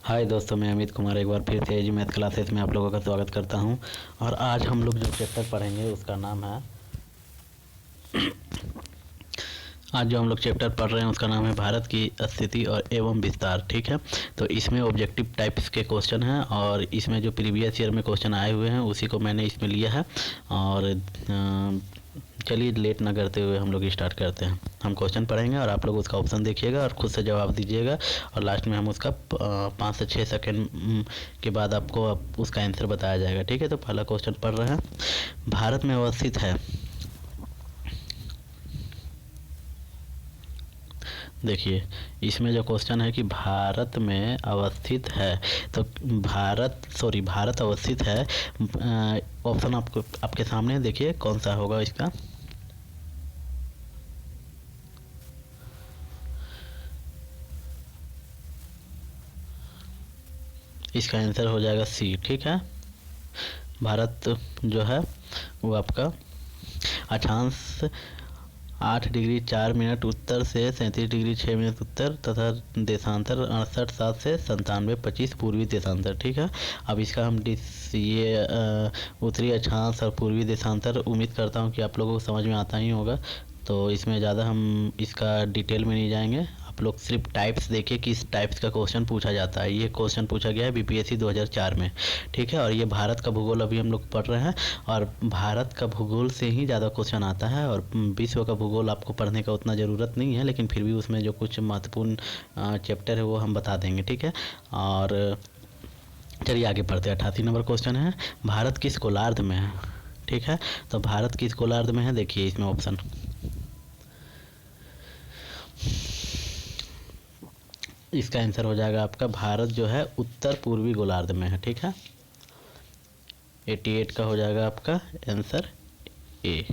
हाय दोस्तों, मैं अमित कुमार एक बार फिर से एजी मैथ क्लासेस में आप लोगों का स्वागत करता हूं। और आज हम लोग जो चैप्टर पढ़ेंगे उसका नाम है आज जो हम लोग चैप्टर पढ़ रहे हैं उसका नाम है भारत की स्थिति और एवं विस्तार। ठीक है, तो इसमें ऑब्जेक्टिव टाइप्स के क्वेश्चन हैं और इसमें जो प्रीवियस ईयर में क्वेश्चन आए हुए हैं उसी को मैंने इसमें लिया है। और चलिए लेट ना करते हुए हम लोग स्टार्ट करते हैं। हम क्वेश्चन पढ़ेंगे और आप लोग उसका ऑप्शन देखिएगा और खुद से जवाब दीजिएगा और लास्ट में हम उसका 5 से 6 सेकेंड के बाद आपको उसका आंसर बताया जाएगा। ठीक है, तो पहला क्वेश्चन पढ़ रहे हैं। भारत में अवस्थित है, देखिए इसमें जो क्वेश्चन है कि भारत में अवस्थित है, तो भारत अवस्थित है। ऑप्शन आपको आपके सामने देखिए कौन सा होगा इसका। इसका आंसर हो जाएगा सी। ठीक है, भारत जो है वो आपका अक्षांश 8 डिग्री 4 मिनट उत्तर से 37 डिग्री 6 मिनट उत्तर तथा देशांतर 68 7 से 97 25 पूर्वी देशांतर। ठीक है, अब इसका हम उत्तरी अक्षांश और पूर्वी देशांतर उम्मीद करता हूँ कि आप लोगों को समझ में आता ही होगा, तो इसमें ज़्यादा हम इसका डिटेल में नहीं जाएंगे। आप लोग सिर्फ टाइप्स देखिए किस टाइप्स का क्वेश्चन पूछा जाता है। ये क्वेश्चन पूछा गया है बीपीएससी 2004 में। ठीक है, और ये भारत का भूगोल अभी हम लोग पढ़ रहे हैं और भारत का भूगोल से ही ज़्यादा क्वेश्चन आता है और विश्व का भूगोल आपको पढ़ने का उतना ज़रूरत नहीं है, लेकिन फिर भी उसमें जो कुछ महत्वपूर्ण चैप्टर है वो हम बता देंगे। ठीक है, और चलिए आगे पढ़ते हैं। 88 नंबर क्वेश्चन है, भारत किस गोलार्ध में है। ठीक है, तो भारत किस गोलार्ध में है, देखिए इसमें ऑप्शन। इसका आंसर हो जाएगा आपका भारत जो है उत्तर पूर्वी गोलार्ध में है। ठीक है, 88 का हो जाएगा आपका आंसर ए,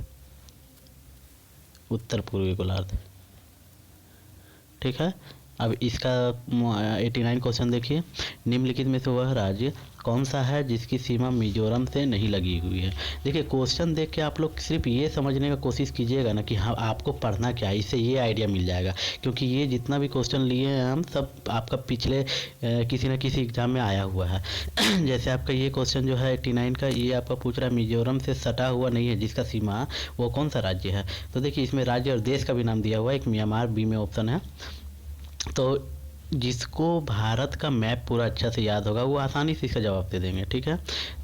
उत्तर पूर्वी गोलार्ध। ठीक है, अब इसका 89 क्वेश्चन देखिए, निम्नलिखित में से वह राज्य कौन सा है जिसकी सीमा मिजोरम से नहीं लगी हुई है। देखिए क्वेश्चन देख के आप लोग सिर्फ ये समझने का कोशिश कीजिएगा ना कि हाँ आपको पढ़ना क्या है, इससे ये आइडिया मिल जाएगा। क्योंकि ये जितना भी क्वेश्चन लिए हैं हम सब आपका पिछले किसी न किसी एग्जाम में आया हुआ है। जैसे आपका ये क्वेश्चन जो है 89 का, ये आपका पूछ रहा है मिजोरम से सटा हुआ नहीं है जिसका सीमा वो कौन सा राज्य है। तो देखिए इसमें राज्य और देश का भी नाम दिया हुआ है, एक म्यांमार बी में ऑप्शन है। तो जिसको भारत का मैप पूरा अच्छा से याद होगा वो आसानी से इसका जवाब दे देंगे। ठीक है,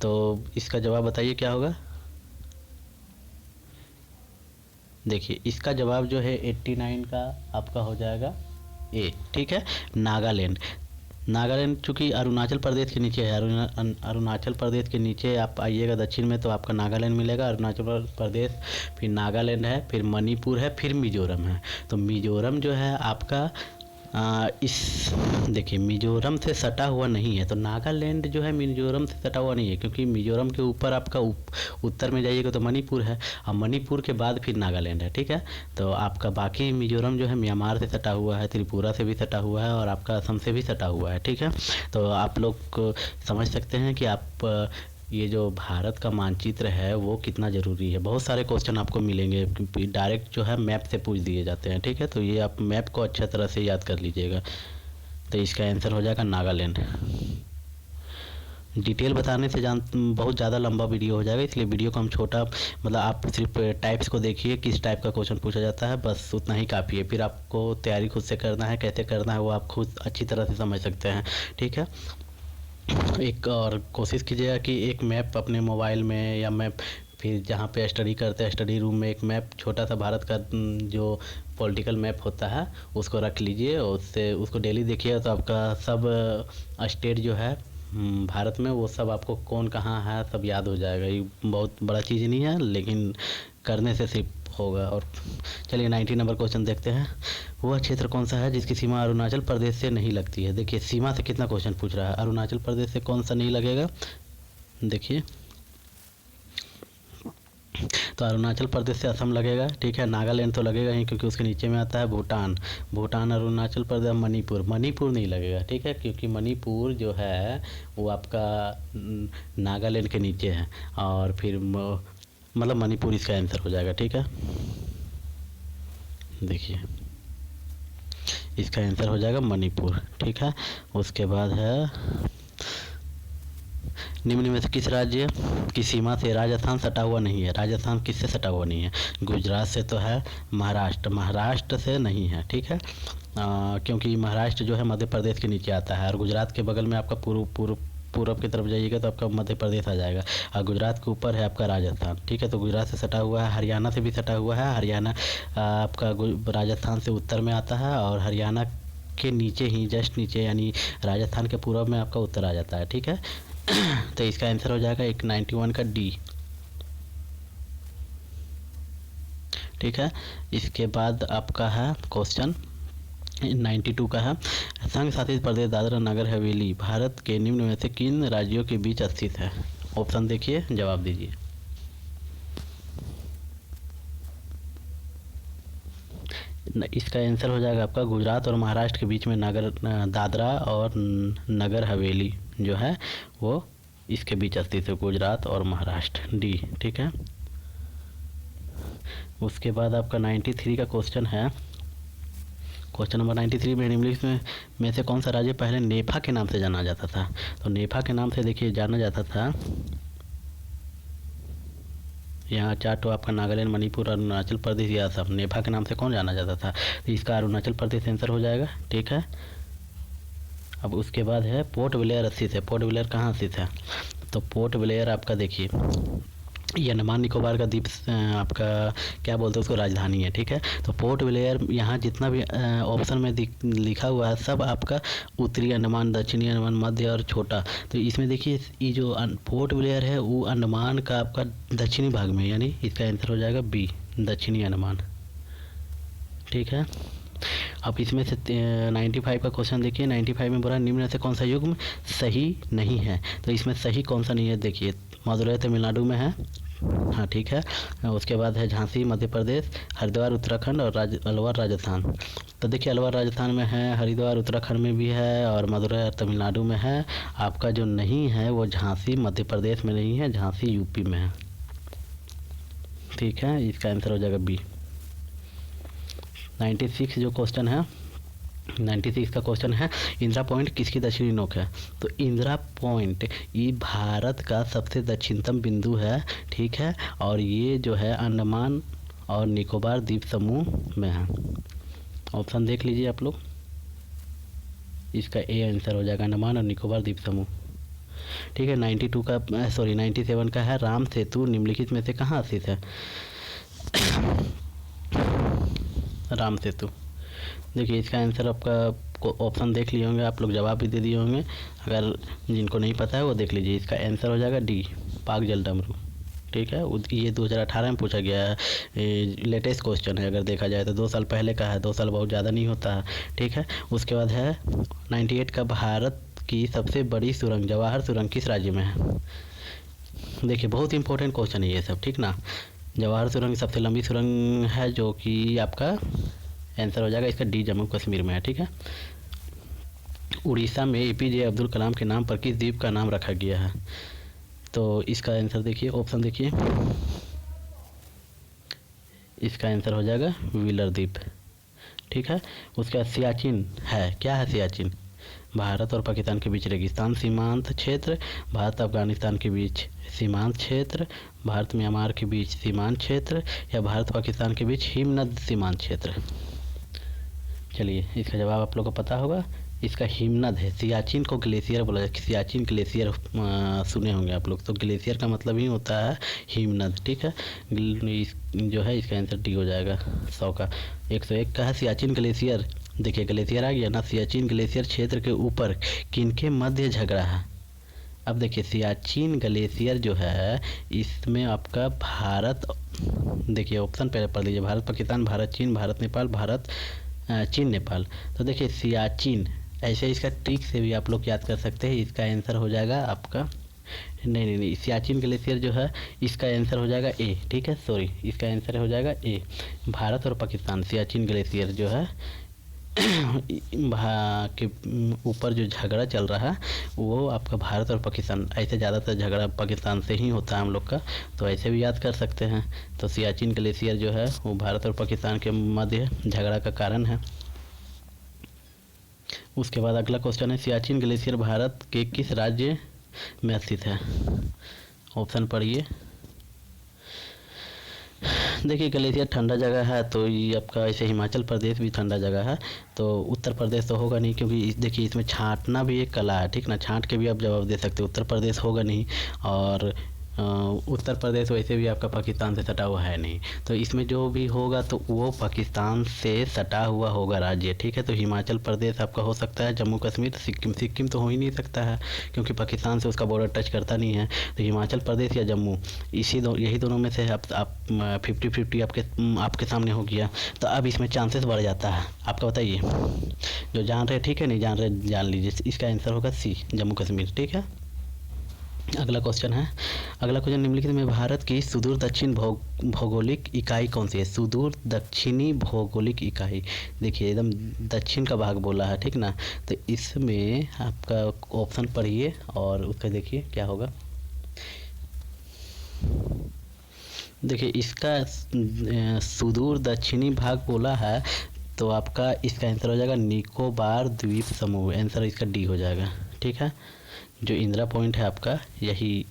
तो इसका जवाब बताइए क्या होगा। देखिए इसका जवाब जो है 89 का आपका हो जाएगा ए। ठीक है, नागालैंड। नागालैंड चूँकि अरुणाचल प्रदेश के नीचे है, अरुणाचल प्रदेश के नीचे आप आइएगा दक्षिण में तो आपका नागालैंड मिलेगा। अरुणाचल प्रदेश, फिर नागालैंड है, फिर मणिपुर है, फिर मिजोरम है। तो मिजोरम जो है आपका इस देखिए मिजोरम से सटा हुआ नहीं है, तो नागालैंड जो है मिजोरम से सटा हुआ नहीं है, क्योंकि मिजोरम के ऊपर आपका उत्तर में जाइएगा तो मणिपुर है और मणिपुर के बाद फिर नागालैंड है। ठीक है, तो आपका बाकी मिजोरम जो है म्यांमार से सटा हुआ है, त्रिपुरा से भी सटा हुआ है और आपका असम से भी सटा हुआ है। ठीक है, तो आप लोग समझ सकते हैं कि आप ये जो भारत का मानचित्र है वो कितना ज़रूरी है। बहुत सारे क्वेश्चन आपको मिलेंगे डायरेक्ट जो है मैप से पूछ दिए जाते हैं। ठीक है, तो ये आप मैप को अच्छा तरह से याद कर लीजिएगा। तो इसका आंसर हो जाएगा नागालैंड। डिटेल बताने से बहुत ज़्यादा लंबा वीडियो हो जाएगा, इसलिए वीडियो को हम छोटा मतलब आप सिर्फ टाइप्स को देखिए किस टाइप का क्वेश्चन पूछा जाता है, बस उतना ही काफ़ी है। फिर आपको तैयारी खुद से करना है, कैसे करना है वो आप खुद अच्छी तरह से समझ सकते हैं। ठीक है, एक और कोशिश कीजिएगा कि एक मैप अपने मोबाइल में या मैप फिर जहाँ पे स्टडी करते हैं स्टडी रूम में एक मैप छोटा सा भारत का जो पॉलिटिकल मैप होता है उसको रख लीजिए और उससे उसको डेली देखिए तो आपका सब स्टेट जो है भारत में वो सब आपको कौन कहाँ है सब याद हो जाएगा। ये बहुत बड़ा चीज़ नहीं है, लेकिन करने से सिर्फ होगा। और चलिए 90 नंबर क्वेश्चन देखते हैं। वह क्षेत्र कौन सा है जिसकी सीमा अरुणाचल प्रदेश से नहीं लगती है। देखिए सीमा से कितना क्वेश्चन पूछ रहा है, अरुणाचल प्रदेश से कौन सा नहीं लगेगा। देखिए तो अरुणाचल प्रदेश से असम लगेगा। ठीक है, नागालैंड तो लगेगा ही क्योंकि उसके नीचे में आता है भूटान अरुणाचल प्रदेश, मणिपुर नहीं लगेगा। ठीक है, क्योंकि मणिपुर जो है वो आपका नागालैंड के नीचे है और फिर मतलब मणिपुर इसका आंसर हो जाएगा। ठीक है, देखिए इसका आंसर हो जाएगा मणिपुर, ठीक है। उसके बाद है निम्न में से किस राज्य की सीमा से राजस्थान सटा हुआ नहीं है। राजस्थान किससे सटा हुआ नहीं है? गुजरात से तो है, महाराष्ट्र से नहीं है, ठीक है। क्योंकि महाराष्ट्र जो है मध्य प्रदेश के नीचे आता है और गुजरात के बगल में आपका पूर्व की तरफ जाइएगा तो आपका मध्य प्रदेश आ जाएगा और गुजरात के ऊपर है आपका राजस्थान, ठीक है। तो गुजरात से सटा हुआ है, हरियाणा से भी सटा हुआ है। हरियाणा आपका राजस्थान से उत्तर में आता है और हरियाणा के नीचे ही जस्ट नीचे यानी राजस्थान के पूर्व में आपका उत्तर आ जाता है, ठीक है। तो इसका आंसर हो जाएगा 91 का डी, ठीक है। इसके बाद आपका है क्वेश्चन 92 का है, संघ शासित प्रदेश दादरा नगर हवेली भारत के निम्न में से किन राज्यों के बीच स्थित है? ऑप्शन देखिए, जवाब दीजिए। इसका आंसर हो जाएगा आपका गुजरात और महाराष्ट्र के बीच में दादरा और नगर हवेली जो है वो इसके बीच स्थित है, गुजरात और महाराष्ट्र, डी, ठीक है। उसके बाद आपका 93 का क्वेश्चन है, क्वेश्चन नंबर 93 में निम्नलिखित में से कौन सा राज्य पहले नेफा के नाम से जाना जाता था? तो नेफा के नाम से देखिए जाना जाता था, यहाँ चार तो आपका नागालैंड, मणिपुर, अरुणाचल प्रदेश, यह सब नेफा के नाम से कौन जाना जाता था? तो इसका अरुणाचल प्रदेश आंसर हो जाएगा, ठीक है। अब उसके बाद है पोर्ट ब्लेयर स्थित है। पोर्ट ब्लेयर कहाँ स्थित है? तो पोर्ट ब्लेयर आपका देखिए ये अंडमान निकोबार का द्वीप आपका क्या बोलते हैं उसको राजधानी है, ठीक है। तो पोर्ट ब्लेयर यहाँ जितना भी ऑप्शन में लिखा हुआ है सब आपका उत्तरी अंडमान, दक्षिणी अंडमान, मध्य और छोटा। तो इसमें देखिए ये जो पोर्ट ब्लेयर है वो अंडमान का आपका दक्षिणी भाग में, यानी इसका आंसर हो जाएगा बी, दक्षिणी अंडमान, ठीक है। अब इसमें से 95 का क्वेश्चन देखिए, 95 में बोला निम्न से कौन सा युग्म सही नहीं है? तो इसमें सही कौन सा नहीं है देखिए, मदुरई तमिलनाडु में है, हाँ ठीक है। उसके बाद है झांसी मध्य प्रदेश, हरिद्वार उत्तराखंड और अलवर राजस्थान। तो देखिए अलवर राजस्थान में है, हरिद्वार उत्तराखंड में भी है और मदुरई तमिलनाडु में है। आपका जो नहीं है वो झांसी मध्य प्रदेश में नहीं है, झांसी यूपी में है, ठीक है। इसका आंसर हो जाएगा बी। 96 जो क्वेश्चन है, 96 का क्वेश्चन है इंदिरा पॉइंट किसकी दक्षिणी नोक है? तो इंदिरा पॉइंट ये भारत का सबसे दक्षिणतम बिंदु है, ठीक है। और ये जो है अंडमान और निकोबार द्वीप समूह में है। ऑप्शन देख लीजिए आप लोग, इसका ए आंसर हो जाएगा अंडमान और निकोबार द्वीप समूह, ठीक है। 97 का है राम सेतु निम्नलिखित में से कहाँ स्थित है? राम सेतु, देखिए इसका आंसर आपका ऑप्शन देख लिए होंगे आप लोग, जवाब भी दे दिए होंगे, अगर जिनको नहीं पता है वो देख लीजिए। इसका आंसर हो जाएगा डी, पाक जल डमरू, ठीक है। ये 2018 में पूछा गया है, लेटेस्ट क्वेश्चन है, अगर देखा जाए तो 2 साल पहले का है, 2 साल बहुत ज़्यादा नहीं होता है, ठीक है। उसके बाद है 98 का भारत की सबसे बड़ी सुरंग जवाहर सुरंग किस राज्य में है? देखिए बहुत इंपॉर्टेंट क्वेश्चन है ये सब, ठीक ना। जवाहर सुरंग सबसे लंबी सुरंग है जो कि आपका आंसर हो जाएगा इसका डी, जम्मू कश्मीर में है, ठीक है। उड़ीसा में एपीजे अब्दुल कलाम के नाम पर किस द्वीप का नाम रखा गया है? तो इसका आंसर देखिए, ऑप्शन देखिए, इसका आंसर हो जाएगा व्हीलर द्वीप, ठीक है। उसके बाद सियाचिन है, क्या है सियाचिन? भारत और पाकिस्तान के बीच रेगिस्तान सीमांत क्षेत्र, भारत अफगानिस्तान के बीच सीमांत क्षेत्र, भारत म्यांमार के बीच सीमांत क्षेत्र या भारत पाकिस्तान के बीच हिमनद सीमांत क्षेत्र? चलिए इसका जवाब आप लोग को पता होगा, इसका हिमनद है। सियाचिन को ग्लेशियर बोला जाता है, सियाचिन ग्लेशियर सुने होंगे आप लोग, तो ग्लेशियर का मतलब ही होता है हिमनद, ठीक है। जो है इसका आंसर डी हो जाएगा 100 का। 101 का है सियाचिन ग्लेशियर, देखिए ग्लेशियर आ गया ना, सियाचिन ग्लेशियर क्षेत्र के ऊपर किनके मध्य झगड़ा है? अब देखिए सियाचिन ग्लेशियर जो है इसमें आपका भारत, देखिए ऑप्शन पहले पढ़ लीजिए, भारत पाकिस्तान, भारत चीन, भारत नेपाल, भारत चीन नेपाल। तो देखिए सियाचिन, ऐसे इसका ट्रिक से भी आप लोग याद कर सकते हैं, इसका आंसर हो जाएगा आपका नहीं, सियाचिन ग्लेशियर जो है इसका आंसर हो जाएगा ए, ठीक है, सॉरी, इसका आंसर हो जाएगा ए। भारत और पाकिस्तान सियाचिन ग्लेशियर जो है के ऊपर जो झगड़ा चल रहा है वो आपका भारत और पाकिस्तान, ऐसे ज़्यादातर झगड़ा पाकिस्तान से ही होता है हम लोग का, तो ऐसे भी याद कर सकते हैं। तो सियाचिन ग्लेशियर जो है वो भारत और पाकिस्तान के मध्य झगड़ा का कारण है। उसके बाद अगला क्वेश्चन है, सियाचिन ग्लेशियर भारत के किस राज्य में स्थित है? ऑप्शन पढ़िए। देखिए ग्लेशियर ठंडा जगह है, तो ये आपका ऐसे हिमाचल प्रदेश भी ठंडा जगह है, तो उत्तर प्रदेश तो होगा नहीं, क्योंकि देखिए इसमें छांटना भी एक कला है, ठीक ना, छांट के भी आप जवाब दे सकते हो। उत्तर प्रदेश होगा नहीं, और उत्तर प्रदेश वैसे भी आपका पाकिस्तान से सटा हुआ है नहीं, तो इसमें जो भी होगा तो वो पाकिस्तान से सटा हुआ होगा राज्य, ठीक है। तो हिमाचल प्रदेश आपका हो सकता है, जम्मू कश्मीर, सिक्किम तो हो ही नहीं सकता है, क्योंकि पाकिस्तान से उसका बॉर्डर टच करता नहीं है। तो हिमाचल प्रदेश या जम्मू, यही दोनों में से आप 50-50 आपके सामने हो गया। तो अब इसमें चांसेस बढ़ जाता है आपका, बताइए। जो जान रहे ठीक है, नहीं जान रहे जान लीजिए, इसका आंसर होगा सी, जम्मू कश्मीर, ठीक है। अगला क्वेश्चन निम्नलिखित में भारत की सुदूर दक्षिण भौगोलिक इकाई कौन सी है? सुदूर दक्षिणी भौगोलिक इकाई, देखिए एकदम दक्षिण का भाग बोला है, ठीक ना। तो इसमें आपका ऑप्शन पढ़िए और उसका देखिए क्या होगा। देखिए इसका सुदूर दक्षिणी भाग बोला है, तो आपका इसका आंसर हो जाएगा निकोबार द्वीप समूह। आंसर इसका डी हो जाएगा, ठीक है। जो इंदिरा पॉइंट है आपका, यही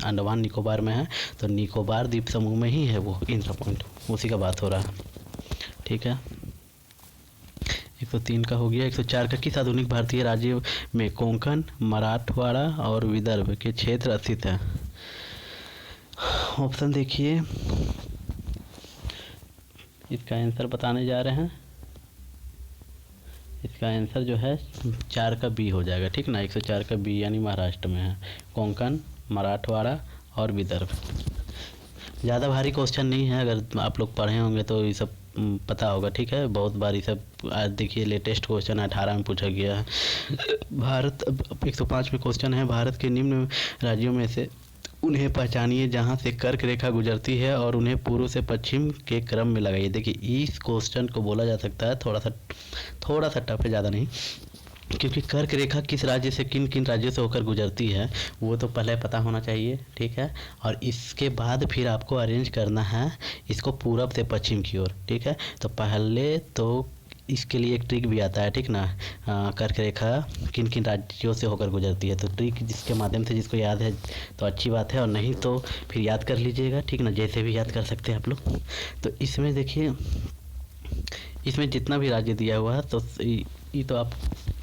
अंडमान निकोबार में है, तो निकोबार द्वीप समूह में ही है वो इंदिरा पॉइंट, उसी का बात हो रहा है, ठीक है। 103 का हो गया। 104 का, किस आधुनिक भारतीय राज्य में कोंकण, मराठवाड़ा और विदर्भ के क्षेत्र स्थित है? ऑप्शन देखिए, इसका आंसर बताने जा रहे हैं। इसका आंसर जो है 4 का बी हो जाएगा, ठीक ना। 104 का बी यानी महाराष्ट्र में है, कोंकण, मराठवाड़ा और विदर्भ। ज़्यादा भारी क्वेश्चन नहीं है, अगर आप लोग पढ़े होंगे तो ये सब पता होगा, ठीक है। बहुत बार ये सब, आज देखिए लेटेस्ट क्वेश्चन 18 में पूछा गया है। भारत 105 में क्वेश्चन है, भारत के निम्न राज्यों में से उन्हें पहचानिए जहां से कर्क रेखा गुजरती है और उन्हें पूर्व से पश्चिम के क्रम में लगाइए। देखिए इस क्वेश्चन को बोला जा सकता है थोड़ा सा टफ है, ज़्यादा नहीं, क्योंकि कर्क रेखा किस राज्य से किन किन राज्यों से होकर गुजरती है वो तो पहले पता होना चाहिए, ठीक है। और इसके बाद फिर आपको अरेंज करना है इसको पूरब से पश्चिम की ओर, ठीक है। तो पहले तो इसके लिए एक ट्रिक भी आता है, ठीक ना। कर्क रेखा किन किन राज्यों से होकर गुजरती है, तो ट्रिक जिसके माध्यम से जिसको याद है तो अच्छी बात है, और नहीं तो फिर याद कर लीजिएगा, ठीक ना, जैसे भी याद कर सकते हैं आप लोग। तो इसमें देखिए, इसमें जितना भी राज्य दिया हुआ है तो ये तो आप,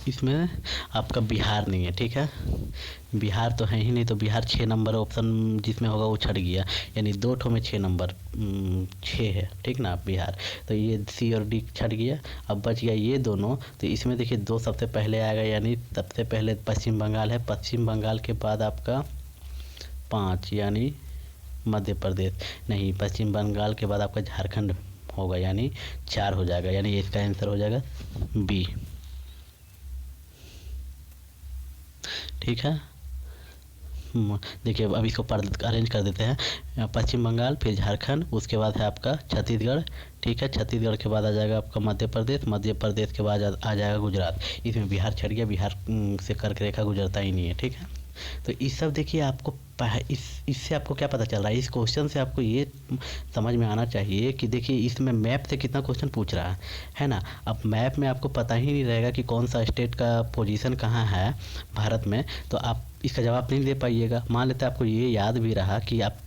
इसमें आपका बिहार नहीं है, ठीक है। बिहार तो है ही नहीं, तो बिहार 6 नंबर ऑप्शन जिसमें होगा वो छट गया, यानी 2 ठो में 6 नंबर 6 है, ठीक ना बिहार। तो ये सी और डी छट गया, अब बच गया ये दोनों। तो इसमें देखिए 2 सबसे पहले आएगा, यानी सबसे पहले पश्चिम बंगाल है, पश्चिम बंगाल के बाद आपका 5 यानी मध्य प्रदेश, नहीं पश्चिम बंगाल के बाद आपका झारखंड होगा, यानी 4 हो जाएगा, यानी इसका आंसर हो जाएगा बी, ठीक है। देखिए अब इसको अरेंज कर देते हैं, पश्चिम बंगाल, फिर झारखंड, उसके बाद है आपका छत्तीसगढ़, ठीक है। छत्तीसगढ़ के बाद आ जाएगा आपका मध्य प्रदेश, मध्य प्रदेश के बाद आ जाएगा गुजरात। इसमें बिहार छट गया, बिहार से कर्क रेखा गुजरता ही नहीं है, ठीक है। तो इस सब देखिए आपको इससे आपको क्या पता चल रहा है, इस क्वेश्चन से आपको ये समझ में आना चाहिए कि देखिए इसमें मैप से कितना क्वेश्चन पूछ रहा है ना। अब मैप में आपको पता ही नहीं रहेगा कि कौन सा स्टेट का पोजीशन कहाँ है भारत में, तो आप इसका जवाब नहीं दे पाइएगा। मान लेते हैं आपको ये याद भी रहा कि आप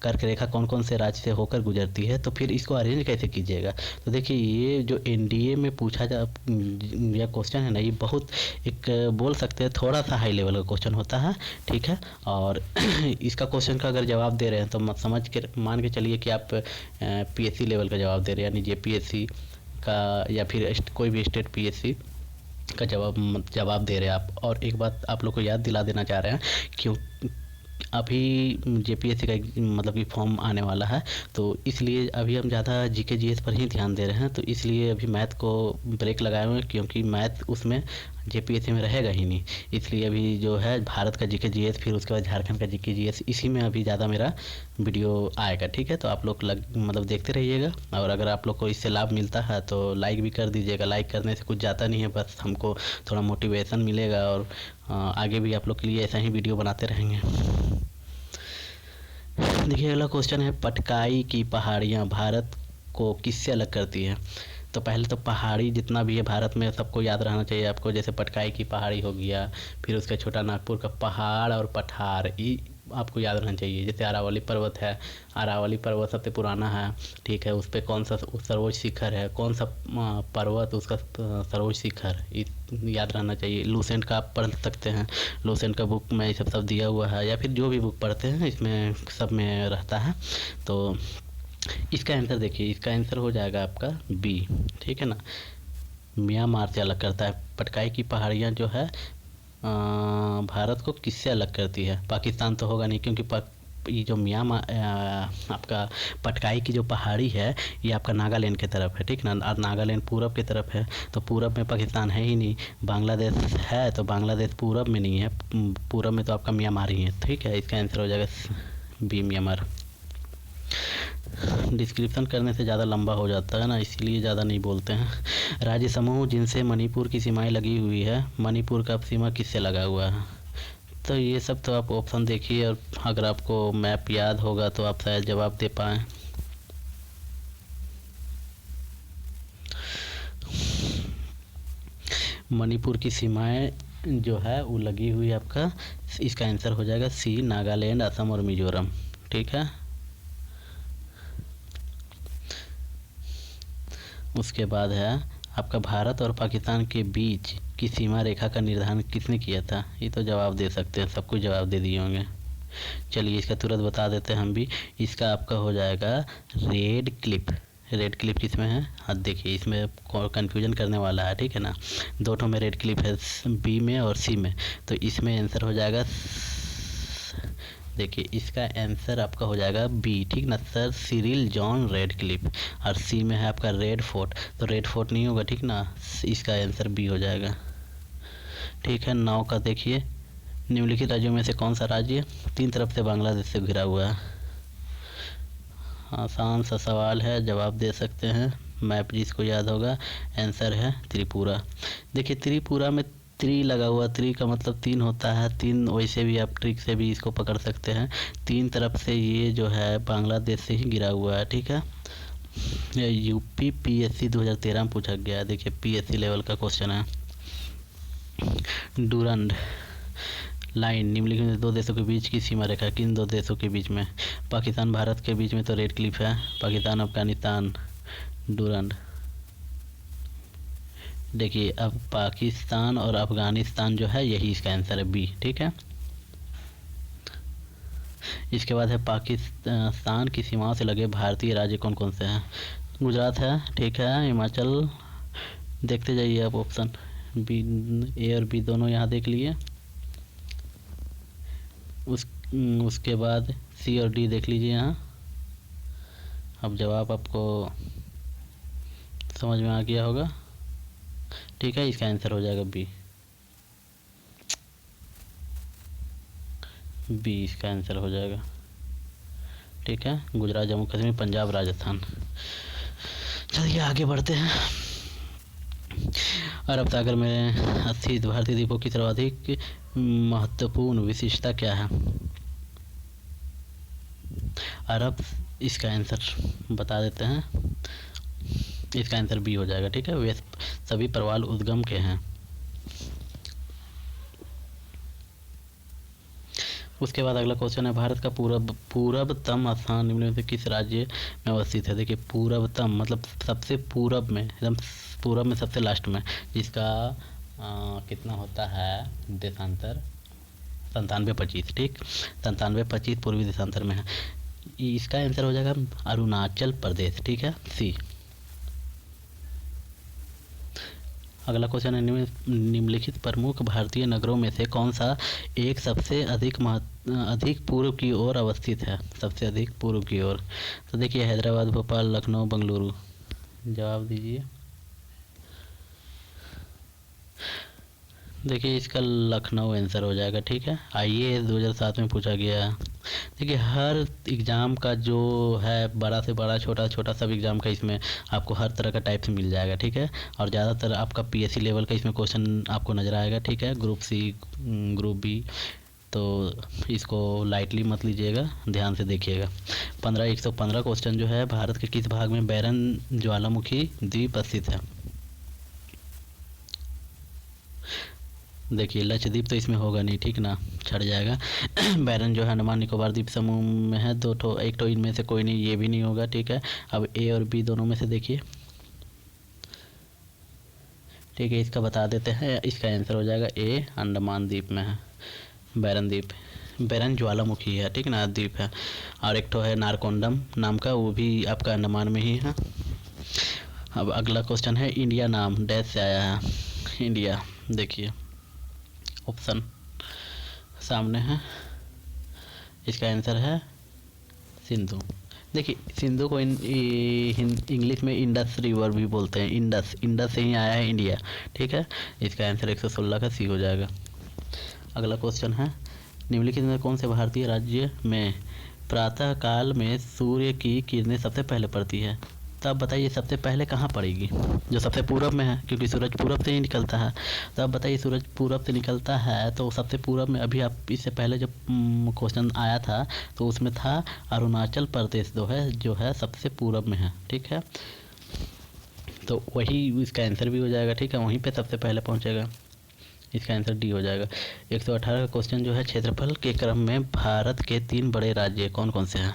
कर्क रेखा कौन कौन से राज्य से होकर गुजरती है, तो फिर इसको अरेंज कैसे कीजिएगा। तो देखिए ये जो एनडीए में पूछा या क्वेश्चन है ना, ये बहुत एक बोल सकते हैं थोड़ा सा हाई लेवल का क्वेश्चन होता है, ठीक है। और इसका क्वेश्चन का अगर जवाब दे रहे हैं तो मत समझ के मान के चलिए कि आप पीएससी लेवल का जवाब दे रहे हैं, यानी जेपीएससी का या फिर कोई भी स्टेट पीएससी का जवाब दे रहे हैं आप। और एक बात आप लोग को याद दिला देना चाह रहे हैं, क्यों अभी जेपीएससी का मतलब कि फॉर्म आने वाला है, तो इसलिए अभी हम ज़्यादा जीके जीएस पर ही ध्यान दे रहे हैं। तो इसलिए अभी मैथ को ब्रेक लगाए हुए हैं, क्योंकि मैथ उसमें जेपीएससी में रहेगा ही नहीं। इसलिए अभी जो है भारत का जीके जीएस, फिर उसके बाद झारखंड का जीके जीएस, इसी में अभी ज़्यादा मेरा वीडियो आएगा, ठीक है। तो आप लोग मतलब देखते रहिएगा, और अगर आप लोग को इससे लाभ मिलता है तो लाइक भी कर दीजिएगा। लाइक करने से कुछ जाता नहीं है, बस हमको थोड़ा मोटिवेशन मिलेगा, और आगे भी आप लोग के लिए ऐसा ही वीडियो बनाते रहेंगे। देखिए अगला क्वेश्चन है, पटकाई की पहाड़ियाँ भारत को किससे अलग करती है? तो पहले तो पहाड़ी जितना भी है भारत में सबको याद रहना चाहिए आपको, जैसे पटकाई की पहाड़ी हो गया, फिर उसका छोटा नागपुर का पहाड़ और पठार, ये आपको याद रहना चाहिए। जैसे अरावली पर्वत है, अरावली पर्वत सबसे पुराना है, ठीक है, उस पर कौन सा सर्वोच्च शिखर है, कौन सा पर्वत उसका सर्वोच्च शिखर, याद रहना चाहिए। लूसेंट का आप पढ़ सकते हैं, लूसेंट का बुक में ये सब दिया हुआ है, या फिर जो भी बुक पढ़ते हैं इसमें सब में रहता है। तो इसका आंसर देखिए, इसका आंसर हो जाएगा आपका बी, ठीक है ना। म्यांमार से अलग करता है, पटकाई की पहाड़ियाँ जो है भारत को किससे अलग करती है? पाकिस्तान तो होगा नहीं, क्योंकि ये जो म्यांमार आपका पटकाई की जो पहाड़ी है ये आपका नागालैंड की तरफ है, ठीक ना, और नागालैंड पूरब की तरफ है, तो पूरब में पाकिस्तान है ही नहीं। बांग्लादेश है तो बांग्लादेश पूरब में नहीं है, पूरब में तो आपका म्यांमार ही है, ठीक है। इसका आंसर हो जाएगा बी, म्यांमार। डिस्क्रिप्शन करने से ज़्यादा लंबा हो जाता है ना, इसीलिए ज़्यादा नहीं बोलते हैं। राज्य समूह जिनसे मणिपुर की सीमाएं लगी हुई है, मणिपुर का सीमा किससे लगा हुआ है? तो ये सब तो आप ऑप्शन देखिए, और अगर आपको मैप याद होगा तो आप शायद जवाब दे पाएँ। मणिपुर की सीमाएं जो है वो लगी हुई है आपका, इसका आंसर हो जाएगा सी, नागालैंड, असम और मिजोरम, ठीक है। उसके बाद है आपका भारत और पाकिस्तान के बीच की सीमा रेखा का निर्धारण किसने किया था? ये तो जवाब दे सकते हैं, सब कुछ जवाब दे दिए होंगे। चलिए इसका तुरंत बता देते हैं हम भी। इसका आपका हो जाएगा रेड क्लिफ। रेड क्लिफ किसमें है? हाँ देखिए, इसमें कंफ्यूजन करने वाला है, ठीक है ना। दोनों में रेड क्लिफ है, बी में और सी में, तो इसमें आंसर हो जाएगा, देखिए इसका आंसर आपका हो जाएगा बी, ठीक ना, sir Cyril John red Cliff. और सी में है आपका रेड फोर्ट, तो रेड फोर्ट नहीं होगा, ठीक ना, इसका आंसर बी हो जाएगा, ठीक है। 9 का देखिए, निम्नलिखित राज्यों में से कौन सा राज्य 3 तरफ से बांग्लादेश से घिरा हुआ है? आसान सा सवाल है, जवाब दे सकते हैं, मैप जिसको याद होगा। आंसर है त्रिपुरा। देखिए त्रिपुरा में त्रि लगा हुआ, त्रि का मतलब 3 होता है, 3 वैसे भी आप ट्रिक से भी इसको पकड़ सकते हैं। 3 तरफ से ये जो है बांग्लादेश से ही गिरा हुआ है, ठीक है। यूपी पीएससी 2013 में पूछा गया है, देखिए पीएससी लेवल का क्वेश्चन है। डूरंड लाइन निम्नलिखित में 2 देशों के बीच की सीमा रेखा, किन 2 देशों के बीच में? पाकिस्तान भारत के बीच में तो रेड क्लिफ है, पाकिस्तान अफगानिस्तान, डूरंड। देखिए अब पाकिस्तान और अफगानिस्तान जो है यही इसका आंसर है, बी, ठीक है। इसके बाद है पाकिस्तान की सीमाओं से लगे भारतीय राज्य कौन कौन से हैं? गुजरात है, ठीक है, हिमाचल, देखते जाइए आप ऑप्शन बी, ए और बी दोनों यहाँ देख लिए। उसके बाद सी और डी देख लीजिए यहाँ। अब जवाब आपको समझ में आ गया होगा, ठीक है। इसका आंसर हो जाएगा बी, बी इसका आंसर हो जाएगा, ठीक है। गुजरात, जम्मू कश्मीर, पंजाब, राजस्थान। चलिए आगे बढ़ते हैं। अरब सागर में स्थित भारतीय द्वीपों की सर्वाधिक महत्वपूर्ण विशेषता क्या है? अरब, इसका आंसर बता देते हैं, इसका आंसर बी हो जाएगा, ठीक है। वे सभी प्रवाल उद्गम के हैं। उसके बाद अगला क्वेश्चन है, भारत का पूर्वतम स्थान निम्न में किस राज्य में अवस्थित है? देखिए पूर्वतम मतलब सबसे पूरब में, एकदम पूरब में सबसे लास्ट में, जिसका कितना होता है देशांतर 9725, ठीक, 9725 पूर्वी देशांतर में है। इसका आंसर हो जाएगा अरुणाचल प्रदेश, ठीक है, सी। अगला क्वेश्चन है, निम्नलिखित प्रमुख भारतीय नगरों में से कौन सा एक सबसे अधिक पूर्व की ओर अवस्थित है? सबसे अधिक पूर्व की ओर, तो देखिए हैदराबाद, भोपाल, लखनऊ, बेंगलुरु। जवाब दीजिए। देखिए इसका लखनऊ आंसर हो जाएगा, ठीक है। IAS 2007 में पूछा गया है। देखिए हर एग्ज़ाम का जो है, बड़ा से बड़ा, छोटा छोटा सब एग्ज़ाम का इसमें आपको हर तरह का टाइप से मिल जाएगा, ठीक है। और ज़्यादातर आपका PSC लेवल का इसमें क्वेश्चन आपको नज़र आएगा, ठीक है। ग्रुप C, ग्रुप B, तो इसको लाइटली मत लीजिएगा, ध्यान से देखिएगा। 115 क्वेश्चन जो है, भारत के किस भाग में बैरन ज्वालामुखी द्वीप स्थित है? देखिए लक्षद्वीप तो इसमें होगा नहीं, ठीक ना, छट जाएगा। बैरन जो है अंडमान निकोबार द्वीप समूह में है, दो ठो, एक तो इनमें से कोई नहीं, ये भी नहीं होगा, ठीक है। अब ए और बी दोनों में से देखिए, ठीक है, इसका बता देते हैं। इसका आंसर हो जाएगा ए, अंडमान द्वीप में है बैरन द्वीप, बैरन ज्वालामुखी है, ठीक ना, द्वीप है। और एक तो है नारकोंडम नाम का, वो भी आपका अंडमान में ही है। अब अगला क्वेश्चन है, इंडिया नाम डैश से आया है? इंडिया, देखिए ऑप्शन सामने है, इसका आंसर है सिंधु। देखिए सिंधु को इंग्लिश में इंडस रिवर भी बोलते हैं, इंडस, इंडस से ही आया है इंडिया, ठीक है। इसका आंसर 116 का सी हो जाएगा। अगला क्वेश्चन है, निम्नलिखित में कौन से भारतीय राज्य में प्रातः काल में सूर्य की किरणें सबसे पहले पड़ती है? तो आप बताइए सबसे पहले कहाँ पड़ेगी? जो सबसे पूरब में है, क्योंकि सूरज पूरब से ही निकलता है। तो आप बताइए सूरज पूरब से निकलता है तो सबसे पूरब में, अभी आप इससे पहले जब क्वेश्चन आया था तो उसमें था अरुणाचल प्रदेश जो है सबसे पूरब में है, ठीक है। तो वही इसका आंसर भी हो जाएगा, ठीक है, वहीं पे सबसे पहले पहुंचेगा। इसका आंसर डी हो जाएगा। 118 का क्वेश्चन जो है, क्षेत्रफल के क्रम में भारत के 3 बड़े राज्य कौन कौन से हैं?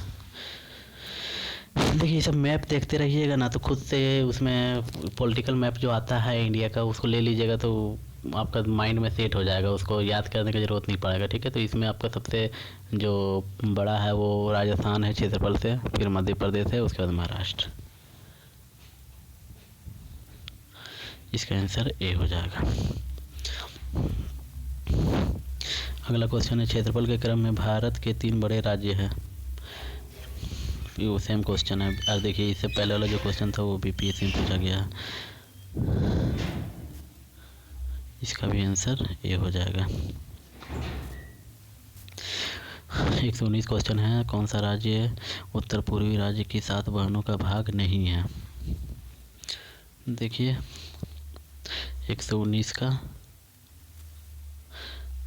देखिए ये सब मैप देखते रहिएगा ना, तो खुद से उसमें पॉलिटिकल मैप जो आता है इंडिया का, उसको ले लीजिएगा तो आपका माइंड में सेट हो जाएगा, उसको याद करने की ज़रूरत नहीं पड़ेगा, ठीक है। तो इसमें आपका सबसे जो बड़ा है वो राजस्थान है क्षेत्रफल से, फिर मध्य प्रदेश है, उसके बाद महाराष्ट्र। इसका आंसर ए हो जाएगा। अगला क्वेश्चन है, क्षेत्रफल के क्रम में भारत के 3 बड़े राज्य हैं। वो सेम क्वेश्चन है, और देखिए इससे पहले वाला जो क्वेश्चन था वो बीपीएससी में पूछा गया है। इसका भी आंसर ए हो जाएगा। 119 क्वेश्चन है, कौन सा राज्य उत्तर पूर्वी राज्य की 7 बहनों का भाग नहीं है? देखिए 119 का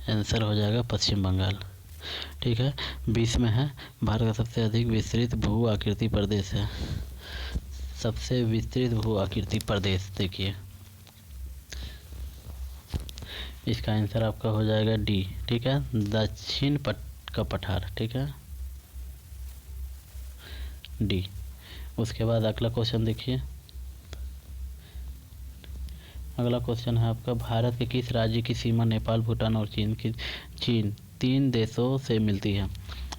आंसर हो जाएगा पश्चिम बंगाल, ठीक है। 20 में है, भारत का सबसे अधिक विस्तृत भू आकृति प्रदेश है। सबसे विस्तृत भू आकृति प्रदेश, देखिए इसका आंसर आपका हो जाएगा डी, ठीक है, दक्षिण का पठार, ठीक है, डी। उसके बाद अगला क्वेश्चन देखिए, अगला क्वेश्चन है आपका, भारत के किस राज्य की सीमा नेपाल, भूटान और चीन 3 देशों से मिलती है?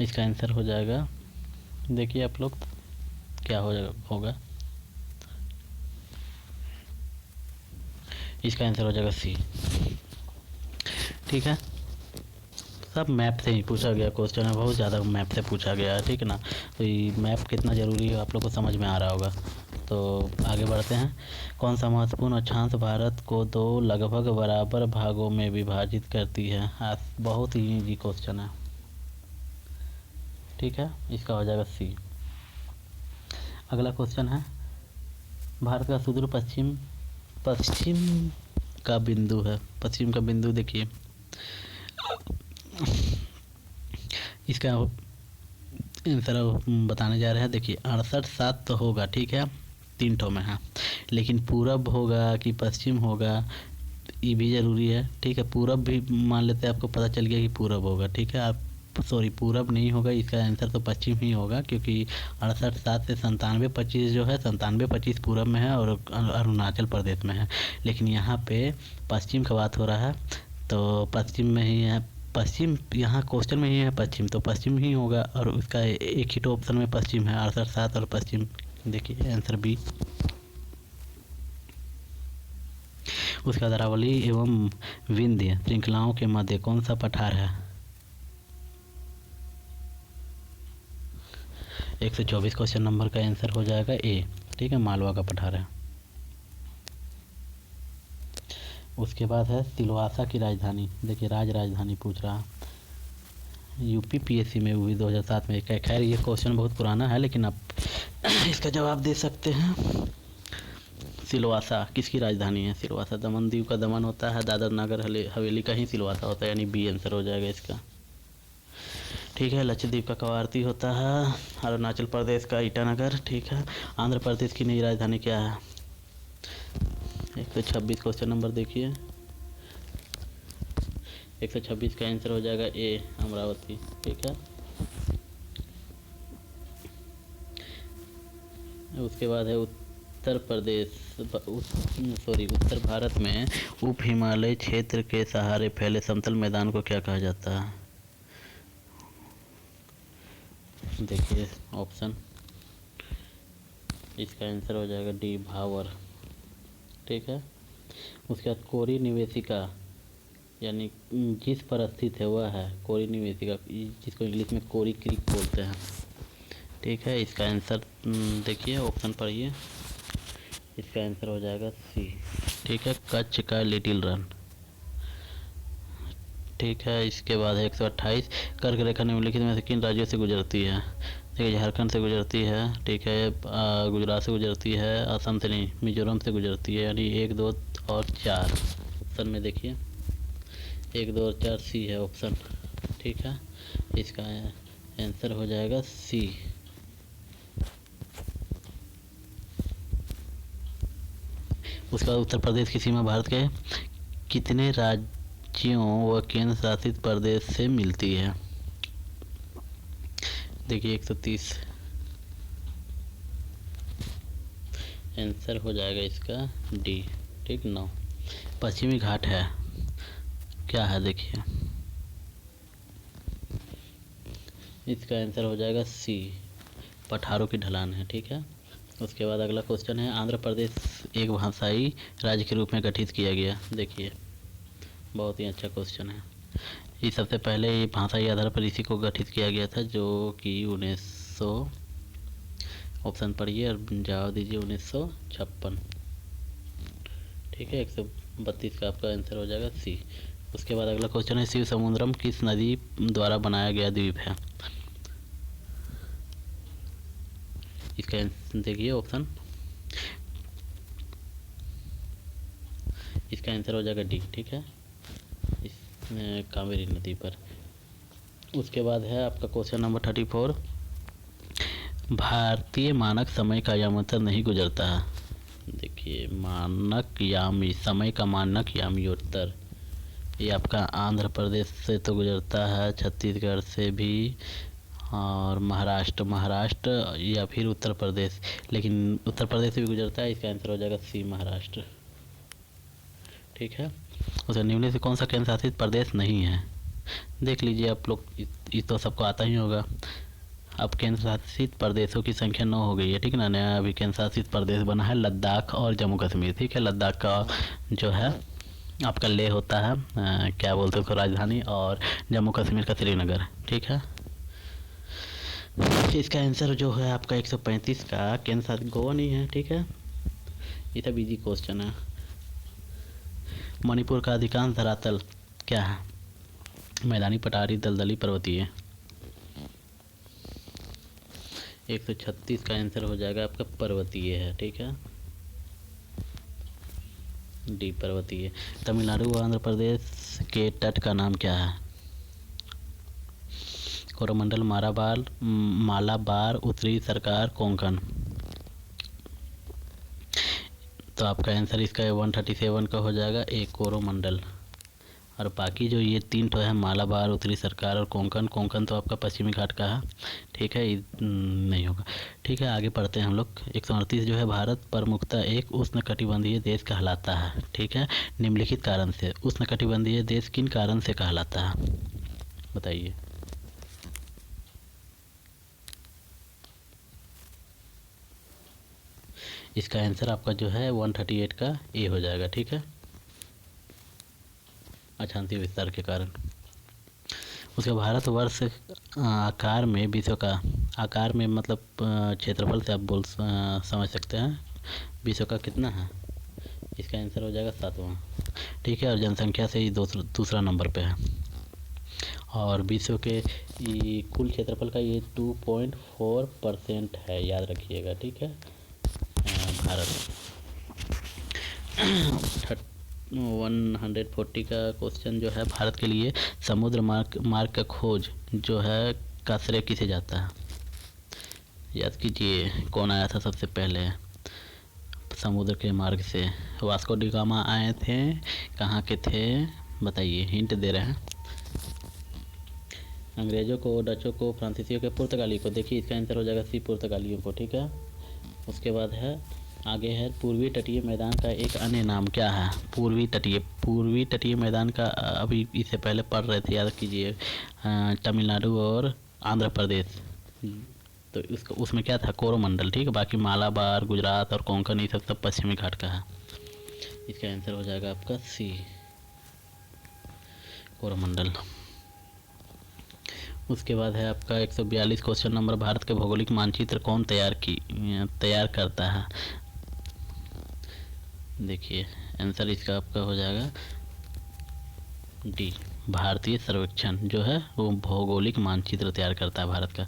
इसका आंसर हो जाएगा, देखिए आप लोग क्या होगा, इसका आंसर हो जाएगा सी, ठीक है। सब मैप से ही पूछा गया क्वेश्चन है, बहुत ज़्यादा मैप से पूछा गया है, ठीक है ना। तो ये मैप कितना ज़रूरी है आप लोग को समझ में आ रहा होगा। तो आगे बढ़ते हैं, कौन सा महत्वपूर्ण अक्षांश भारत को 2 लगभग बराबर भागों में विभाजित करती है? बहुत ही इजी क्वेश्चन है, ठीक है, इसका हो जाएगा सी। अगला क्वेश्चन है, भारत का सुदूर पश्चिम का बिंदु है, पश्चिम का बिंदु देखिए, इसका आंसर बताने जा रहे हैं। देखिए 68-7 तो होगा, ठीक है, 3 ठो में है, लेकिन पूरब होगा कि पश्चिम होगा ये भी ज़रूरी है, ठीक है। पूरब भी मान लेते हैं, आपको पता चल गया कि पूरब होगा, ठीक है। आप सॉरी पूरब नहीं होगा, इसका आंसर तो पश्चिम ही होगा, क्योंकि 68-7 से 97-25 जो है, 97-25 पूरब में है और अरुणाचल प्रदेश में है, लेकिन यहाँ पे पश्चिम का बात हो रहा है तो पश्चिम में ही है, पश्चिम यहाँ क्वेश्चन में ही है पश्चिम, तो पश्चिम ही होगा, और उसका एक ही तो ऑप्शन में पश्चिम है, 68-7 और पश्चिम, देखिए आंसर बी। उसका अरावली एवं विंध्य श्रृंखलाओं के मध्य कौन सा पठार है? 124 क्वेश्चन नंबर का आंसर हो जाएगा ए, ठीक है, मालवा का पठार है। उसके बाद है सिलवासा की राजधानी, देखिए राजधानी पूछ रहा, यूपी पीएससी में हुई 2007 में। खैर ये क्वेश्चन बहुत पुराना है, लेकिन आप इसका जवाब दे सकते हैं। सिलवासा किसकी राजधानी है? सिलवासा दमन दीव का दमन होता है, दादर नगर हवेली का ही सिलवासा होता है, यानी बी आंसर हो जाएगा इसका। ठीक है। लक्षद्वीप का कवारती होता है। अरुणाचल प्रदेश का ईटानगर, ठीक है। आंध्र प्रदेश की नई राजधानी क्या है? 126 क्वेश्चन नंबर देखिए। 126 का आंसर हो जाएगा ए, अमरावती, ठीक है। उसके बाद है उत्तर प्रदेश, उत्तर भारत में उप हिमालय क्षेत्र के सहारे फैले समतल मैदान को क्या कहा जाता है? देखिए ऑप्शन, इसका आंसर हो जाएगा डी, भावर, ठीक है। उसके बाद कोरी निवेशिका, यानी जिस पर स्थित है वह है कोरी निवेशिका, जिसको इंग्लिश में कोरी क्रीक बोलते हैं, ठीक है। इसका आंसर देखिए, ऑप्शन पढ़िए। इसका आंसर हो जाएगा सी, ठीक है, कच्छ का लिटिल रन, ठीक है। इसके बाद है 128, कर्क रेखा निम्नलिखित में से किन राज्यों से गुजरती है? देखिए झारखंड से गुजरती है, ठीक है, गुजरात से गुजरती है, असम से नहीं, मिजोरम से गुजरती है, यानी 1, 2 और 4 ऑप्शन में देखिए, 1, 2 और 4 सी है ऑप्शन, ठीक है। इसका आंसर हो जाएगा सी। उसके बाद उत्तर प्रदेश की सीमा भारत के कितने राज्यों व केंद्र शासित प्रदेश से मिलती है? देखिए 130, आंसर हो जाएगा इसका डी, ठीक, 9। पश्चिमी घाट है, क्या है देखिए, इसका आंसर हो जाएगा सी, पठारों की ढलान है, ठीक है। उसके बाद अगला क्वेश्चन है, आंध्र प्रदेश एक भाषाई राज्य के रूप में गठित किया गया। देखिए बहुत ही अच्छा क्वेश्चन है। ये सबसे पहले ये भाषाई आधार पर इसी को गठित किया गया था, जो कि 1900, ऑप्शन पढ़िए और जवाब दीजिए, 1956, ठीक है। 132 का आपका आंसर हो जाएगा सी। उसके बाद अगला क्वेश्चन है, शिव समुद्रम किस नदी द्वारा बनाया गया द्वीप है? इसका देखिए ऑप्शन, इसका आंसर हो जाएगा डी, ठीक है, इस कावेरी नदी पर। उसके बाद है आपका क्वेश्चन नंबर 34, भारतीय मानक समय का यामांतर नहीं गुजरता है। देखिए मानक यामी, समय का मानक यामियोत्तर, ये आपका आंध्र प्रदेश से तो गुजरता है, छत्तीसगढ़ से भी, और महाराष्ट्र या फिर उत्तर प्रदेश, लेकिन उत्तर प्रदेश से भी गुजरता है। इसका आंसर हो जाएगा सी, महाराष्ट्र, ठीक है। उसके निम्न से कौन सा केंद्र शासित प्रदेश नहीं है? देख लीजिए आप लोग, ये तो सबको आता ही होगा। अब केंद्र शासित प्रदेशों की संख्या 9 हो गई है, ठीक है ना। नया अभी केंद्र शासित प्रदेश बना है लद्दाख और जम्मू कश्मीर, ठीक है। लद्दाख का जो है आपका लेह होता है, क्या बोलते हैं उसको, राजधानी, और जम्मू कश्मीर का श्रीनगर, ठीक है। इसका आंसर जो है आपका 135 का केंद्र शासित गोवा नहीं है, ठीक है। ये सब इजी क्वेश्चन है। मणिपुर का अधिकांश धरातल क्या है? मैदानी, पठारी, दलदली, पर्वतीय। 136 का आंसर हो जाएगा आपका पर्वतीय है, ठीक है, डी, पर्वतीय। तमिलनाडु व आंध्र प्रदेश के तट का नाम क्या है? कोरोमंडल, मालाबार, उत्तरी सरकार, कोंकण। तो आपका आंसर इसका 137 का हो जाएगा ए, कोरोमंडल। और बाकी जो ये 3 तो है, मालाबार, उत्तरी सरकार और कोंकण। कोंकण तो आपका पश्चिमी घाट का है, ठीक है, नहीं होगा, ठीक है। आगे पढ़ते हैं हम लोग। 138 जो है, भारत प्रमुखतः एक उष्णकटिबंधीय देश कहलाता है, ठीक है, निम्नलिखित कारण से। उष्णकटिबंधीय देश किन कारण से कहलाता है, बताइए। इसका आंसर आपका जो है 138 का ए हो जाएगा, ठीक है, अक्षांशीय विस्तार के कारण। उसके भारतवर्ष आकार में विश्व का, आकार में मतलब क्षेत्रफल से आप समझ सकते हैं विश्व का कितना है। इसका आंसर हो जाएगा 7वां, ठीक है। और जनसंख्या से ही दूसरा नंबर पे है। और विश्व के कुल क्षेत्रफल का ये 2.4% है, याद रखिएगा, ठीक है। भारत 140 का क्वेश्चन जो है, भारत के लिए समुद्र मार्ग का खोज जो है इसका श्रेय किसे जाता है? याद कीजिए, कौन आया था सबसे पहले समुद्र के मार्ग से? वास्को डी गामा आए थे, कहाँ के थे बताइए, हिंट दे रहे हैं। अंग्रेज़ों को, डचों को, फ्रांसीसियों के, पुर्तगाली को। देखिए इसका आंसर हो जाएगा सी, पुर्तगालियों को। ठीक है, उसके बाद है आगे है पूर्वी तटीय मैदान का एक अन्य नाम क्या है? पूर्वी तटीय मैदान का अभी इससे पहले पढ़ रहे थे, याद कीजिए, तमिलनाडु और आंध्र प्रदेश। तो इसका उसमें क्या था? कोरोमंडल। ठीक है, बाकी मालाबार, गुजरात और कोंकण ये सब पश्चिमी घाट का है। इसका आंसर हो जाएगा आपका सी, कोरोमंडल। उसके बाद है आपका 142 क्वेश्चन नंबर, भारत के भौगोलिक मानचित्र कौन तैयार करता है? देखिए आंसर इसका आपका हो जाएगा डी, भारतीय सर्वेक्षण जो है वो भौगोलिक मानचित्र तैयार करता है भारत का।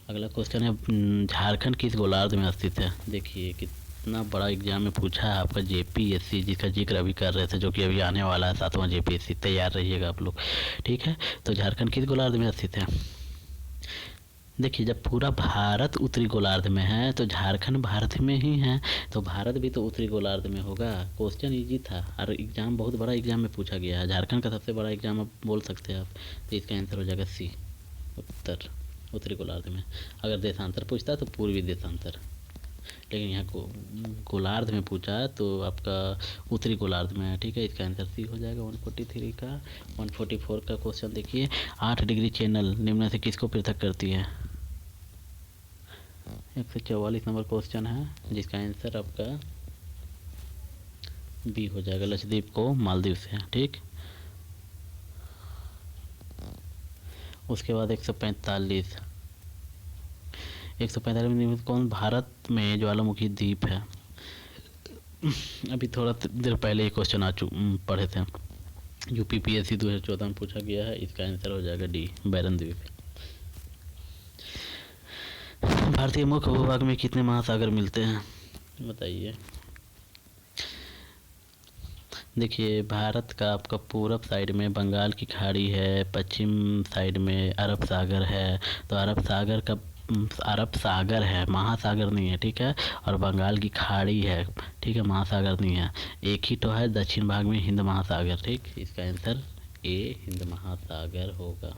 अगला क्वेश्चन है झारखंड किस गोलार्ध में स्थित है? देखिए कितना बड़ा एग्जाम में पूछा है आपका जेपीएससी, जिसका जिक्र अभी कर रहे थे, जो कि अभी आने वाला है 7वां जेपीएससी। तैयार रहिएगा आप लोग। ठीक है, तो झारखंड किस गोलार्ध में स्थित है? देखिए जब पूरा भारत उत्तरी गोलार्ध में है तो झारखंड भारत में ही है, तो भारत भी तो उत्तरी गोलार्ध में होगा। क्वेश्चन इजी था और एग्जाम बहुत बड़ा एग्जाम में पूछा गया है। झारखंड का सबसे बड़ा एग्जाम आप बोल सकते हैं आप। तो इसका आंसर हो जाएगा सी, उत्तरी गोलार्ध में। अगर देशांतर पूछता तो पूर्वी देशांतर, लेकिन यहाँ को गोलार्ध में पूछा है तो आपका उत्तरी गोलार्ध में है। ठीक है, इसका आंसर सी हो जाएगा 143 का। 144 का क्वेश्चन देखिए, 8 डिग्री चैनल निम्न से किसको पृथक करती है? 144 नंबर क्वेश्चन है, जिसका आंसर आपका बी हो जाएगा, लक्षद्वीप को मालदीव से। ठीक, उसके बाद 145 में कौन भारत में ज्वालामुखी द्वीप है? अभी थोड़ा देर पहले ये क्वेश्चन पढ़े थे, यूपीपीएससी 2014 में पूछा गया है। इसका आंसर हो जाएगा डी, बैरन द्वीप। भारतीय मुख्य भूभाग में कितने महासागर मिलते हैं बताइए? देखिए भारत का आपका पूरब साइड में बंगाल की खाड़ी है, पश्चिम साइड में अरब सागर है। तो अरब सागर है, महासागर नहीं है। ठीक है, और बंगाल की खाड़ी है। ठीक है, महासागर नहीं है। एक ही तो है दक्षिण भाग में हिंद महासागर। ठीक, इसका आंसर ए, हिंद महासागर होगा।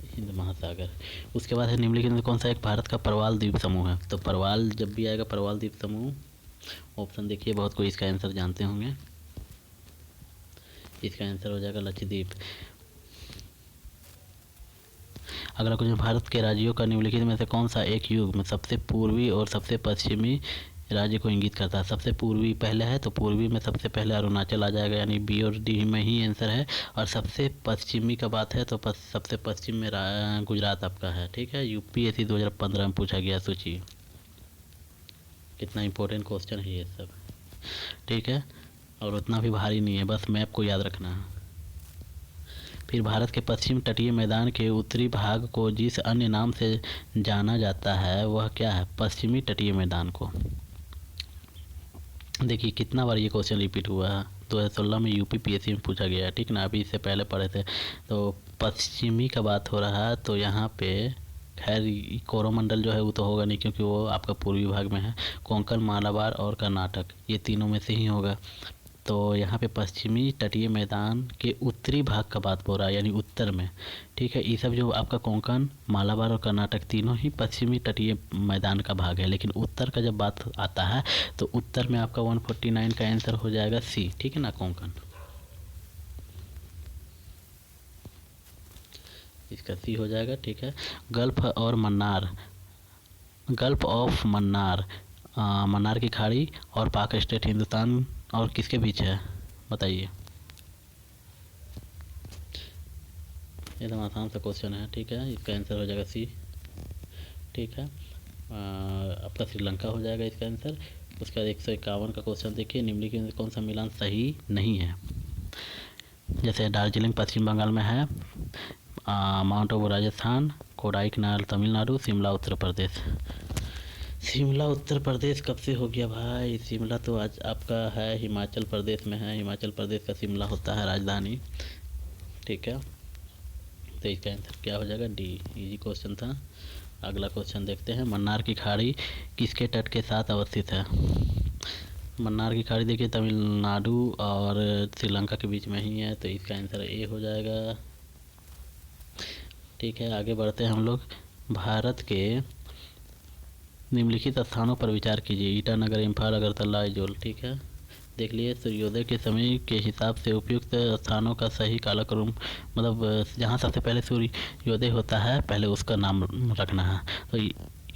हिंद महासागर। उसके बाद है निम्नलिखित में कौन सा एक भारत का प्रवाल द्वीप समूह है? तो प्रवाल जब भी आएगा, प्रवाल द्वीप समूह, ऑप्शन देखिए, बहुत कोई इसका आंसर जानते होंगे। इसका आंसर हो जाएगा लक्षद्वीप। अगला क्वेश्चन, भारत के राज्यों का निम्नलिखित में से कौन सा एक युग में सबसे पूर्वी और सबसे पश्चिमी राज्य को इंगित करता है? सबसे पूर्वी पहले है, तो पूर्वी में सबसे पहले अरुणाचल आ जाएगा, यानी बी और डी में ही आंसर है। और सबसे पश्चिमी का बात है तो सबसे पश्चिम में गुजरात आपका है। ठीक है, यूपीएससी 2015 में पूछा गया, सोचिए कितना इंपॉर्टेंट क्वेश्चन है ये सब। ठीक है, और उतना भी भारी नहीं है, बस मैप को याद रखना है। फिर भारत के पश्चिम तटीय मैदान के उत्तरी भाग को जिस अन्य नाम से जाना जाता है वह क्या है? पश्चिमी तटीय मैदान को। देखिए कितना बार ये क्वेश्चन रिपीट हुआ है, 2016 में यूपीपीएससी में पूछा गया है। ठीक ना, अभी इससे पहले पढ़े थे। तो पश्चिमी का बात हो रहा है, तो यहाँ पे खैर कोरोमंडल जो है वो तो होगा नहीं, क्योंकि वो आपका पूर्वी भाग में है। कोंकण, मालाबार और कर्नाटक, ये तीनों में से ही होगा। तो यहाँ पे पश्चिमी तटीय मैदान के उत्तरी भाग का बात हो रहा है, यानी उत्तर में। ठीक है, ये सब जो आपका कोंकण, मालाबार और कर्नाटक तीनों ही पश्चिमी तटीय मैदान का भाग है। लेकिन उत्तर का जब बात आता है तो उत्तर में आपका 149 का आंसर हो जाएगा सी। ठीक है ना, कोंकण। इसका सी हो जाएगा। ठीक है, गल्फ ऑफ मन्नार, मन्नार की खाड़ी और पाक स्टेट हिंदुस्तान और किसके बीच है बताइए? एकदम आसान सा क्वेश्चन है। ठीक है, इसका आंसर हो जाएगा सी। ठीक है, आपका श्रीलंका हो जाएगा इसका आंसर। उसके बाद 151 का क्वेश्चन देखिए, निम्नलिखित में कौन सा मिलान सही नहीं है? जैसे दार्जिलिंग पश्चिम बंगाल में है, माउंट आबू राजस्थान, कोडाईकनाल तमिलनाडु, शिमला उत्तर प्रदेश। शिमला उत्तर प्रदेश कब से हो गया भाई? शिमला तो आज आपका है हिमाचल प्रदेश में है, हिमाचल प्रदेश का शिमला होता है राजधानी। ठीक है, तो इसका आंसर क्या हो जाएगा? डी। इजी क्वेश्चन था। अगला क्वेश्चन देखते हैं। मन्नार की खाड़ी किसके तट के साथ अवस्थित है? मन्नार की खाड़ी देखिए तमिलनाडु और श्रीलंका के बीच में ही है, तो इसका आंसर ए हो जाएगा। ठीक है, आगे बढ़ते हैं हम लोग। भारत के निम्नलिखित स्थानों पर विचार कीजिए। ईटानगर, इम्फाल, अगरतला, आइजोल। ठीक है, देख लिए सूर्योदय के समय के हिसाब से उपयुक्त स्थानों का सही कालक्रम, मतलब जहाँ सबसे पहले सूर्योदय होता है पहले उसका नाम रखना है। तो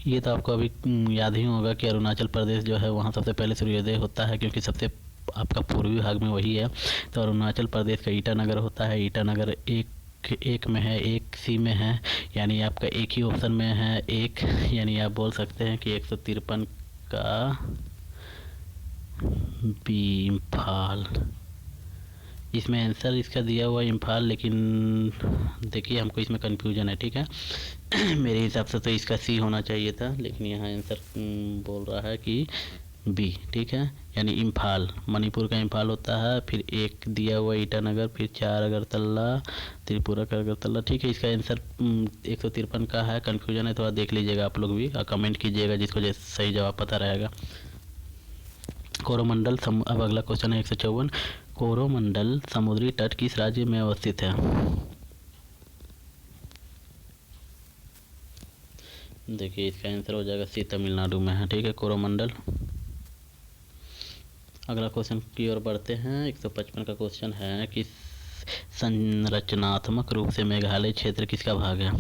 ये तो आपको अभी याद ही होगा कि अरुणाचल प्रदेश जो है वहाँ सबसे पहले सूर्योदय होता है, क्योंकि सबसे आपका पूर्वी भाग में वही है। तो अरुणाचल प्रदेश का ईटानगर होता है। ईटानगर एक में है, एक सी में है, यानी आपका एक ही ऑप्शन में है एक, यानी आप बोल सकते हैं कि 153 का बी इम्फाल। इसमें आंसर इसका दिया हुआ इम्फाल, लेकिन देखिए हमको इसमें कंफ्यूजन है। ठीक है मेरे हिसाब से तो इसका सी होना चाहिए था, लेकिन यहाँ आंसर बोल रहा है कि बी। ठीक है, यानी इम्फाल, मणिपुर का इम्फाल होता है, फिर एक दिया हुआ ईटानगर, फिर 4 अगरतला, त्रिपुरा का अगरतला। ठीक है, इसका आंसर 153 का है। कन्फ्यूजन है थोड़ा देख लीजिएगा आप लोग भी और कमेंट कीजिएगा जिसको सही जवाब पता रहेगा। कोरोमंडल अब अगला क्वेश्चन है 154। कोरोमंडल समुद्री तट किस राज्य में अवस्थित है? देखिए इसका आंसर हो जाएगा सी, तमिलनाडु में है। ठीक है, कोरोमंडल। अगला क्वेश्चन की ओर बढ़ते हैं। 155 का क्वेश्चन है कि संरचनात्मक रूप से मेघालय क्षेत्र किसका भाग है?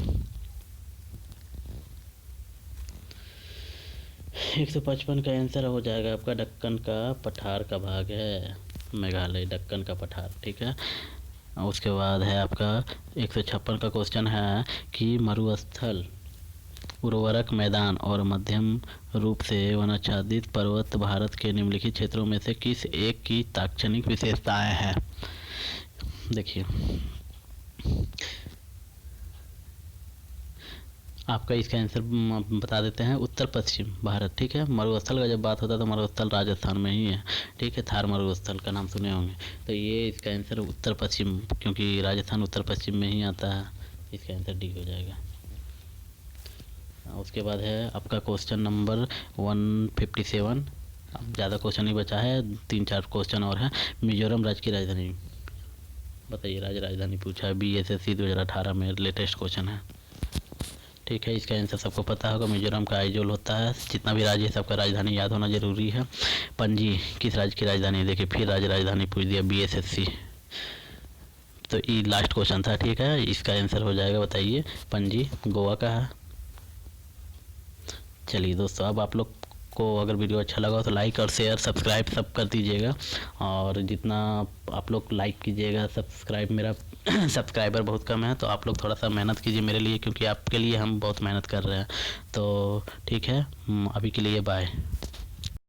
155 का आंसर हो जाएगा आपका दक्कन का पठार का भाग है मेघालय, दक्कन का पठार। ठीक है, उसके बाद है आपका 156 का क्वेश्चन है कि मरुस्थल, उर्वरक मैदान और मध्यम रूप से वनाच्छादित पर्वत भारत के निम्नलिखित क्षेत्रों में से किस एक की ताक्षणिक विशेषताएं हैं? देखिए आपका इसका आंसर बता देते हैं। उत्तर पश्चिम भारत। ठीक है, मरुस्थल का जब बात होता है तो मरुस्थल राजस्थान में ही है। ठीक है, थार मरुस्थल का नाम सुने होंगे। तो ये इसका आंसर उत्तर पश्चिम, क्योंकि राजस्थान उत्तर पश्चिम में ही आता है, इसका आंसर डी हो जाएगा। उसके बाद है आपका क्वेश्चन नंबर 157। अब ज़्यादा क्वेश्चन नहीं बचा है, 3-4 क्वेश्चन और हैं। मिजोरम राज्य की राजधानी बताइए। राजधानी पूछा है, BSSC 2018 में लेटेस्ट क्वेश्चन है। ठीक है, इसका आंसर सबको पता होगा, मिजोरम का आइजोल होता है। जितना भी राज्य है सबका राजधानी याद होना जरूरी है। पणजी किस राज्य की राजधानी है? देखिए फिर राजधानी पूछ दिया BSSC, तो ये लास्ट क्वेश्चन था। ठीक है, इसका आंसर हो जाएगा, बताइए। पणजी गोवा का है। चलिए दोस्तों, अब आप लोग को अगर वीडियो अच्छा लगा तो लाइक और शेयर सब्सक्राइब सब कर दीजिएगा, और जितना आप लोग लाइक कीजिएगा, सब्सक्राइब, मेरा सब्सक्राइबर बहुत कम है, तो आप लोग थोड़ा सा मेहनत कीजिए मेरे लिए, क्योंकि आपके लिए हम बहुत मेहनत कर रहे हैं। तो ठीक है, अभी के लिए बाय।